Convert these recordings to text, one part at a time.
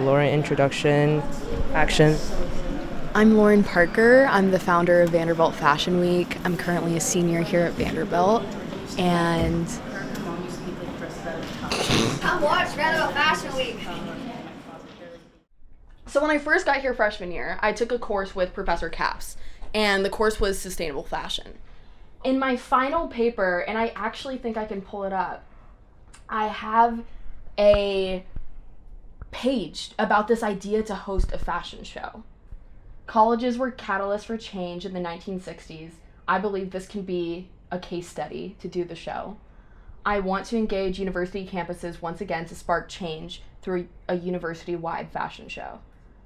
Lauren, introduction, action. I'm Lauren Parker. I'm the founder of Vanderbilt Fashion Week. I'm currently a senior here at Vanderbilt. And Come watch Vanderbilt Fashion Week. so when I first got here freshman year, I took a course with Professor Capps, and the course was sustainable fashion. In my final paper, and I actually think I can pull it up, I have a page about this idea to host a fashion show. Colleges were catalysts for change in the 1960s. I believe this can be a case study to do the show. I want to engage university campuses once again to spark change through a university-wide fashion show.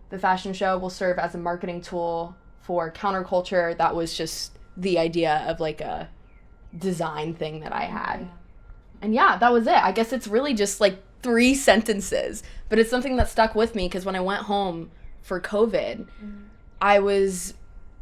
The fashion show will serve as a marketing tool for counterculture. That was just the idea of like a design thing that I had. And yeah, that was it. I guess it's really just like 3 sentences, but it's something that stuck with me because when I went home for COVID, I was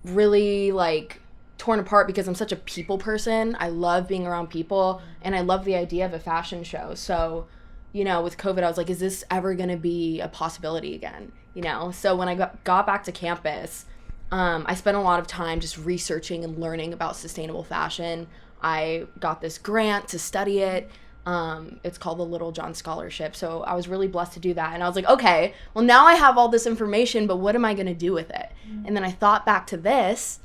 really like torn apart because I'm such a people person. I love being around people and I love the idea of a fashion show. So, you know, with COVID, I was like, is this ever going to be a possibility again? You know, so when I got back to campus, I spent a lot of time just researching and learning about sustainable fashion. I got this grant to study it. It's called the Little John Scholarship. So I was really blessed to do that. And I was like, okay, well now I have all this information, but what am I going to do with it? And then I thought back to this,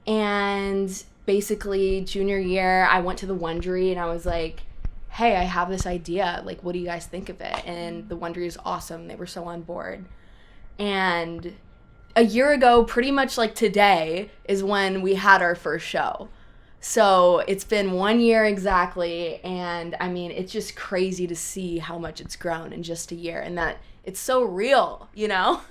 and basically junior year, I went to the Wondery and I was like, hey, I have this idea. Like, what do you guys think of it? And the Wondery is awesome. They were so on board. And a year ago, pretty much like today, is when we had our first show. So it's been 1 year exactly, and I mean, it's just crazy to see how much it's grown in just a year, and that it's so real, you know?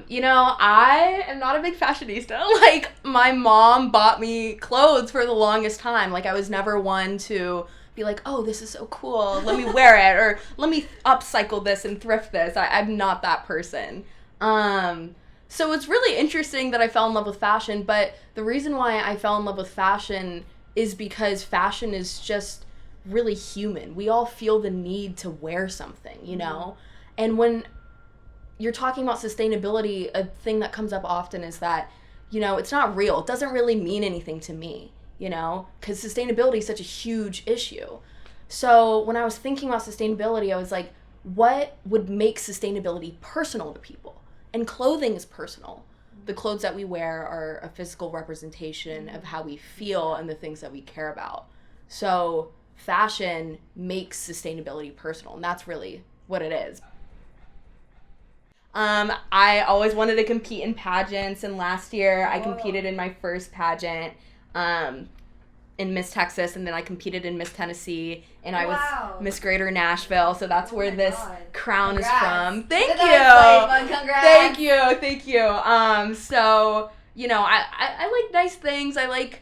You know, I am not a big fashionista. Like, my mom bought me clothes for the longest time. Like, I was never one to be like, oh, this is so cool, let me wear it, or let me upcycle this and thrift this. I'm not that person. So it's really interesting that I fell in love with fashion, but the reason why I fell in love with fashion is because fashion is just really human. We all feel the need to wear something, you know? And when you're talking about sustainability, a thing that comes up often is that, you know, it's not real. It doesn't really mean anything to me, you know? Because sustainability is such a huge issue. So when I was thinking about sustainability, I was like, what would make sustainability personal to people? And clothing is personal. The clothes that we wear are a physical representation of how we feel and the things that we care about. So fashion makes sustainability personal, and that's really what it is. I always wanted to compete in pageants, and last year I competed in my first pageant in Miss Texas, and then I competed in Miss Tennessee, and I was Miss Greater Nashville, so that's where this crown is from. Thank you. Congrats. Thank you. So, you know, I like nice things. I like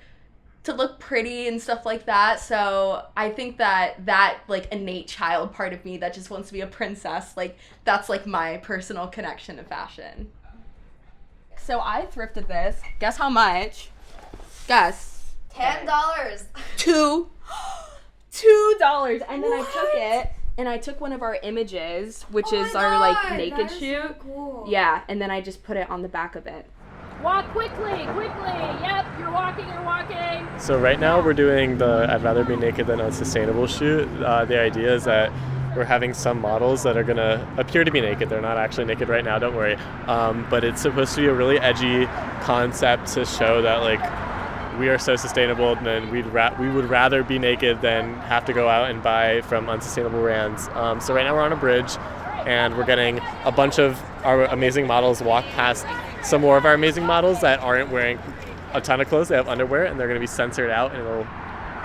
to look pretty and stuff like that. So I think that like innate child part of me that just wants to be a princess, like that's like my personal connection to fashion. So I thrifted this. Guess how much? Guess. $10. $2. And then I took it and I took one of our images, which is our like naked shoot. So cool. Yeah, and then I just put it on the back of it. Walk quickly. Yep, you're walking. So right now we're doing the I'd rather be naked than unsustainable shoot. The idea is that we're having some models that are going to appear to be naked. They're not actually naked right now, don't worry. But it's supposed to be a really edgy concept to show that like we are so sustainable and we would rather be naked than have to go out and buy from unsustainable brands. So right now we're on a bridge and we're getting a bunch of our amazing models walk past some more of our amazing models that aren't wearing a ton of clothes. They have underwear and they're going to be censored out, and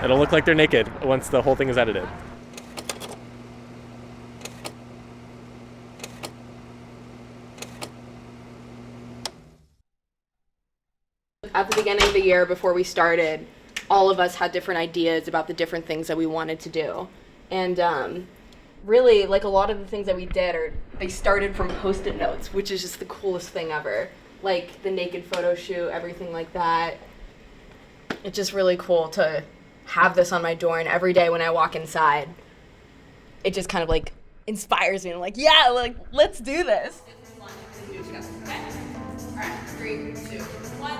it'll look like they're naked once the whole thing is edited. At the beginning of the year, before we started, all of us had different ideas about the different things that we wanted to do. And really, like, a lot of the things that we did they started from Post-it notes, which is just the coolest thing ever. Like the naked photo shoot, everything like that. It's just really cool to have this on my door, and every day when I walk inside, it just kind of like inspires me. I'm like, yeah, like, let's do this. All right, 3, 2, 1.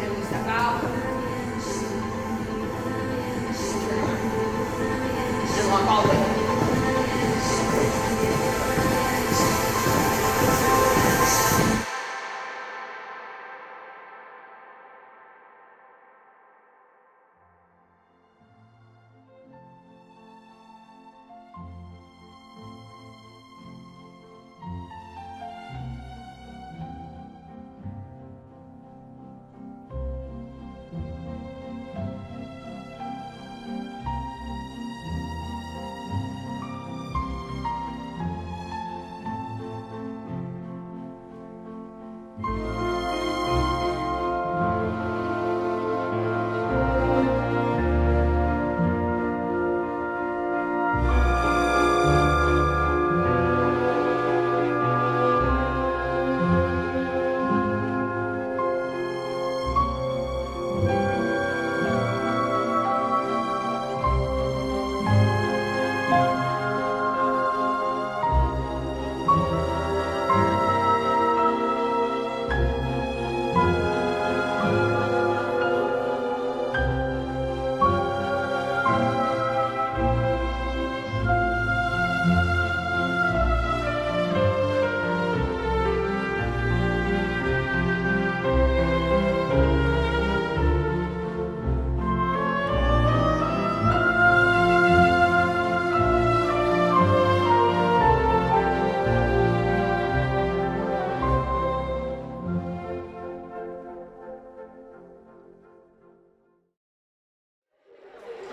And we step out. And walk all the way.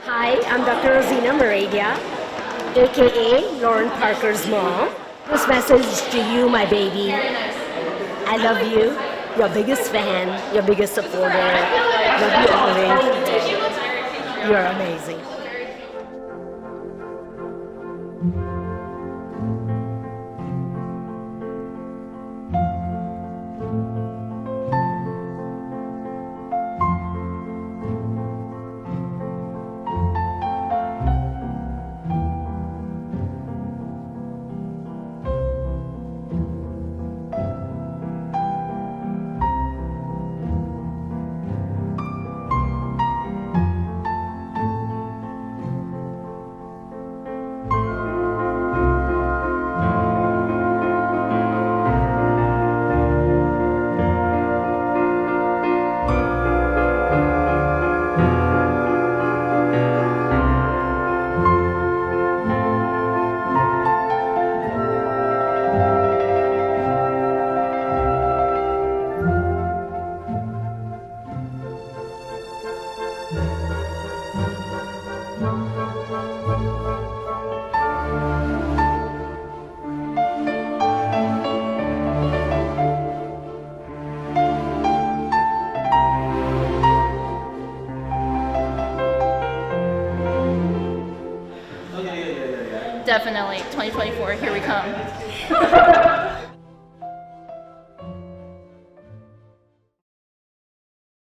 Hi, I'm Dr. Rosina Maradia, aka Lauren Parker's mom. This message to you, my baby. I love you, your biggest fan, your biggest supporter. Love you always. You're amazing. Definitely, 2024, here we come.